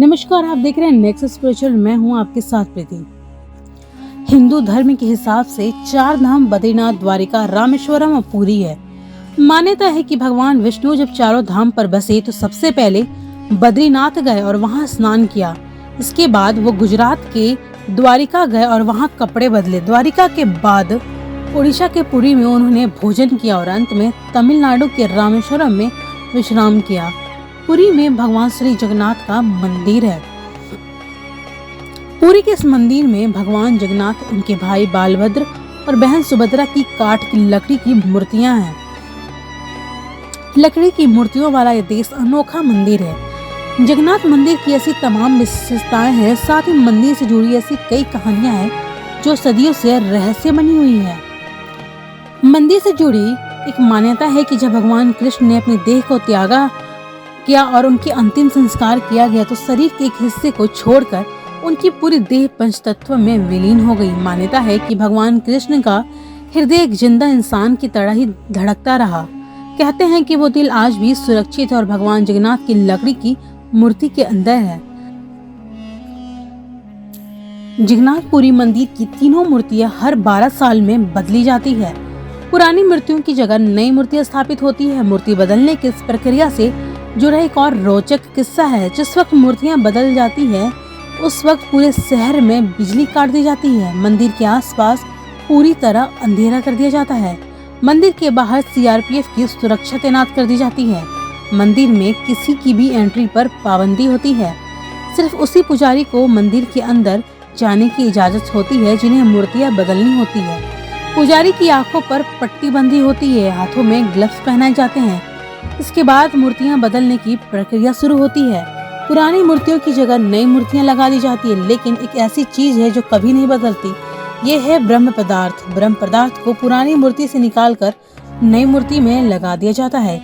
नमस्कार, आप देख रहे हैं नेक्स्ट स्पिरिचुअल। मैं हूं आपके साथ प्रीति। हिंदू धर्म के हिसाब से 4 धाम बद्रीनाथ, द्वारिका, रामेश्वरम और पुरी है। मान्यता है कि भगवान विष्णु जब चारों धाम पर बसे तो सबसे पहले बद्रीनाथ गए और वहां स्नान किया। इसके बाद वो गुजरात के द्वारिका गए और वहां कपड़े बदले। द्वारिका के बाद उड़ीसा के पुरी में उन्होंने भोजन किया और अंत में तमिलनाडु के रामेश्वरम में विश्राम किया। पुरी में भगवान श्री जगन्नाथ का मंदिर है। पुरी के इस मंदिर में भगवान जगन्नाथ, उनके भाई बालभद्र और बहन सुभद्रा की काठ की लकड़ी की मूर्तियां हैं। लकड़ी की मूर्तियों वाला यह देश अनोखा मंदिर है। जगन्नाथ मंदिर की ऐसी तमाम विशेषताएं हैं, साथ ही मंदिर से जुड़ी ऐसी कई कहानियां हैं जो सदियों से रहस्य बनी हुई है। मंदिर से जुड़ी एक मान्यता है कि जब भगवान कृष्ण ने अपनी देह को त्यागा किया और उनके अंतिम संस्कार किया गया तो शरीर के एक हिस्से को छोड़कर उनकी पूरी देह पंचतत्व में विलीन हो गई। मान्यता है कि भगवान कृष्ण का हृदय एक जिंदा इंसान की तरह ही धड़कता रहा। कहते हैं कि वो दिल आज भी सुरक्षित है और भगवान जगन्नाथ की लकड़ी की मूर्ति के अंदर है। जगन्नाथपुरी मंदिर की तीनों मूर्तियां हर 12 साल में बदली जाती है। पुरानी मूर्तियों की जगह नई मूर्तियां स्थापित होती है। मूर्ति बदलने की इस प्रक्रिया से जुड़ा एक और रोचक किस्सा है। जिस वक्त मूर्तियां बदल जाती है उस वक्त पूरे शहर में बिजली काट दी जाती है। मंदिर के आसपास पूरी तरह अंधेरा कर दिया जाता है। मंदिर के बाहर सीआरपीएफ की सुरक्षा तैनात कर दी जाती है। मंदिर में किसी की भी एंट्री पर पाबंदी होती है। सिर्फ उसी पुजारी को मंदिर के अंदर जाने की इजाजत होती है जिन्हें मूर्तियां बदलनी होती है। पुजारी की आंखों पर पट्टी बंधी होती है, हाथों में ग्लव्स पहनाए जाते हैं। इसके बाद मूर्तियां बदलने की प्रक्रिया शुरू होती है। पुरानी मूर्तियों की जगह नई मूर्तियां लगा दी जाती है, लेकिन एक ऐसी चीज है जो कभी नहीं बदलती। ये है ब्रह्म पदार्थ। ब्रह्म पदार्थ को पुरानी मूर्ति से निकालकर नई मूर्ति में लगा दिया जाता है।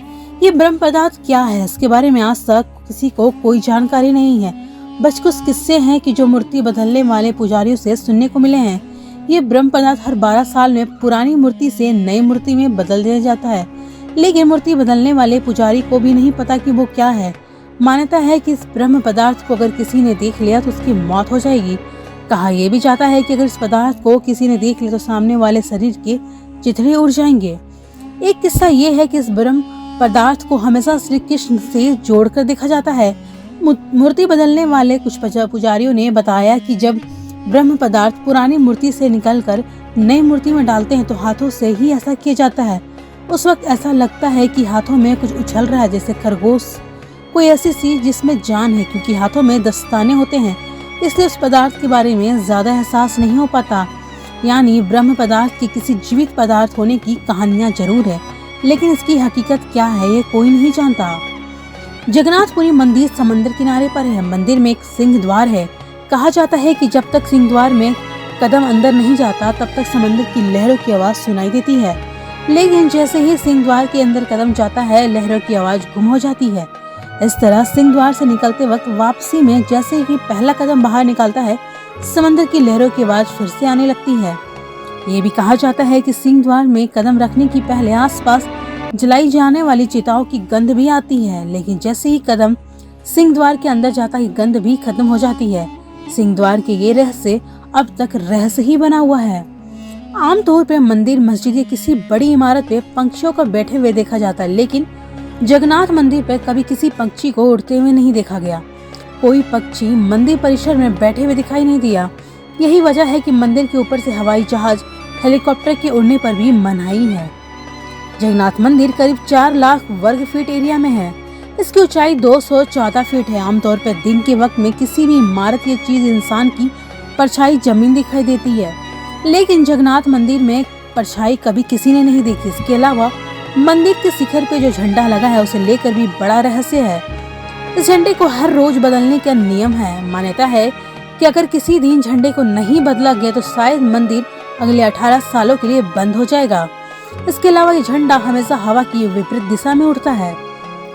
ये ब्रह्म पदार्थ क्या है, इसके बारे में आज तक किसी को कोई जानकारी नहीं है। बस कुछ किस्से हैं कि जो मूर्ति बदलने वाले पुजारियों से सुनने को मिले हैं। ये ब्रह्म पदार्थ हर 12 साल में पुरानी मूर्ति से नई मूर्ति में बदल दिया जाता है, लेकिन मूर्ति बदलने वाले पुजारी को भी नहीं पता कि वो क्या है। मान्यता है कि इस ब्रह्म पदार्थ को अगर किसी ने देख लिया तो उसकी मौत हो जाएगी। कहा यह भी जाता है कि अगर इस पदार्थ को किसी ने देख लिया तो सामने वाले शरीर के चिथड़े उड़ जाएंगे। एक किस्सा ये है कि इस ब्रह्म पदार्थ को हमेशा श्री कृष्ण से जोड़कर देखा जाता है। मूर्ति बदलने वाले कुछ पुजारियों ने बताया कि जब ब्रह्म पदार्थ पुरानी मूर्ति से निकलकर नई मूर्ति में डालते हैं तो हाथों से ही ऐसा किया जाता है। उस वक्त ऐसा लगता है कि हाथों में कुछ उछल रहा है, जैसे खरगोश, कोई ऐसी चीज जिसमें जान है, क्योंकि हाथों में दस्ताने होते हैं, इसलिए उस पदार्थ के बारे में ज्यादा एहसास नहीं हो पाता। यानी ब्रह्म पदार्थ के किसी जीवित पदार्थ होने की कहानियां जरूर है, लेकिन इसकी हकीकत क्या है ये कोई नहीं जानता। जगन्नाथपुरी मंदिर समंदर किनारे पर है। मंदिर में एक सिंह द्वार है। कहा जाता है कि जब तक सिंह द्वार में कदम अंदर नहीं जाता तब तक समंदर की लहरों की आवाज सुनाई देती है, लेकिन जैसे ही सिंह द्वार के अंदर कदम जाता है लहरों की आवाज गुम हो जाती है। इस तरह सिंह द्वार से निकलते वक्त वापसी में जैसे ही पहला कदम बाहर निकलता है समंदर की लहरों की आवाज फिर से आने लगती है। ये भी कहा जाता है कि सिंह द्वार में कदम रखने की पहले आसपास जलाई जाने वाली चिताओं की गंध भी आती है, लेकिन जैसे ही कदम सिंह द्वार के अंदर जाता ही गंध भी खत्म हो जाती है। सिंह द्वार के ये रहस्य अब तक रहस्य ही बना हुआ है। आमतौर पर मंदिर, मस्जिद या किसी बड़ी इमारत पे पंछियों को बैठे हुए देखा जाता है, लेकिन जगन्नाथ मंदिर पर कभी किसी पक्षी को उड़ते हुए नहीं देखा गया। कोई पक्षी मंदिर परिसर में बैठे हुए दिखाई नहीं दिया। यही वजह है कि मंदिर के ऊपर से हवाई जहाज, हेलीकॉप्टर के उड़ने पर भी मनाही है। जगन्नाथ मंदिर करीब 4 लाख वर्ग फीट एरिया में है। इसकी ऊंचाई 214 फीट है। आमतौर पर दिन के वक्त में किसी भी इमारत या चीज, इंसान की परछाई जमीन दिखाई देती है, लेकिन जगन्नाथ मंदिर में परछाई कभी किसी ने नहीं देखी। इसके अलावा मंदिर के शिखर पे जो झंडा लगा है उसे लेकर भी बड़ा रहस्य है। इस झंडे को हर रोज बदलने का नियम है। मान्यता है कि अगर किसी दिन झंडे को नहीं बदला गया तो शायद मंदिर अगले 18 सालों के लिए बंद हो जाएगा। इसके अलावा ये झंडा हमेशा हवा की विपरीत दिशा में उड़ता है।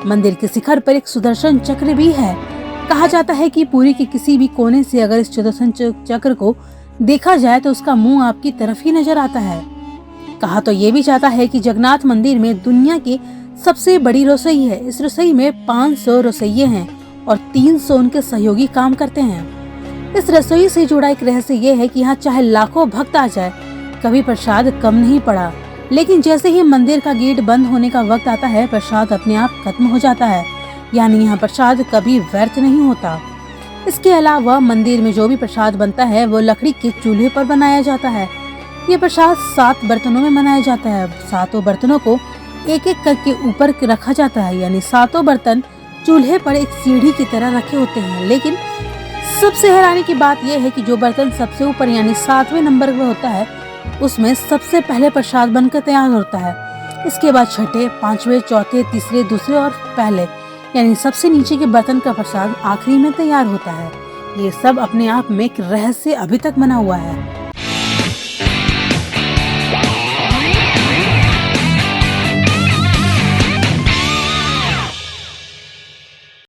मंदिर के शिखर पर एक सुदर्शन चक्र भी है। कहा जाता है कि पुरी के किसी भी कोने से अगर इस सुदर्शन चक्र को देखा जाए तो उसका मुंह आपकी तरफ ही नजर आता है। कहा तो ये भी जाता है कि जगन्नाथ मंदिर में दुनिया की सबसे बड़ी रसोई है। इस रसोई में 500 रसोइये हैं और 300 उनके सहयोगी काम करते हैं। इस रसोई से जुड़ा एक रहस्य ये है कि यहाँ चाहे लाखों भक्त आ जाए, कभी प्रसाद कम नहीं पड़ा। लेकिन जैसे ही मंदिर का गेट बंद होने का वक्त आता है, प्रसाद अपने आप खत्म हो जाता है। यानी यहाँ प्रसाद कभी व्यर्थ नहीं होता। इसके अलावा मंदिर में जो भी प्रसाद बनता है वो लकड़ी के चूल्हे पर बनाया जाता है। ये प्रसाद 7 बर्तनों में बनाया जाता है। 7 बर्तनों को एक एक करके ऊपर रखा जाता है, यानी 7 बर्तन चूल्हे पर एक सीढ़ी की तरह रखे होते हैं। लेकिन सबसे हैरानी की बात यह है कि जो बर्तन सबसे ऊपर यानी 7वें नंबर पर होता है, उसमें सबसे पहले प्रसाद बनकर तैयार होता है। इसके बाद छठे, 5वें, चौथे, तीसरे, दूसरे और पहले यानी सबसे नीचे के बर्तन का प्रसाद आखिरी में तैयार होता है। ये सब अपने आप में एक रहस्य अभी तक बना हुआ है।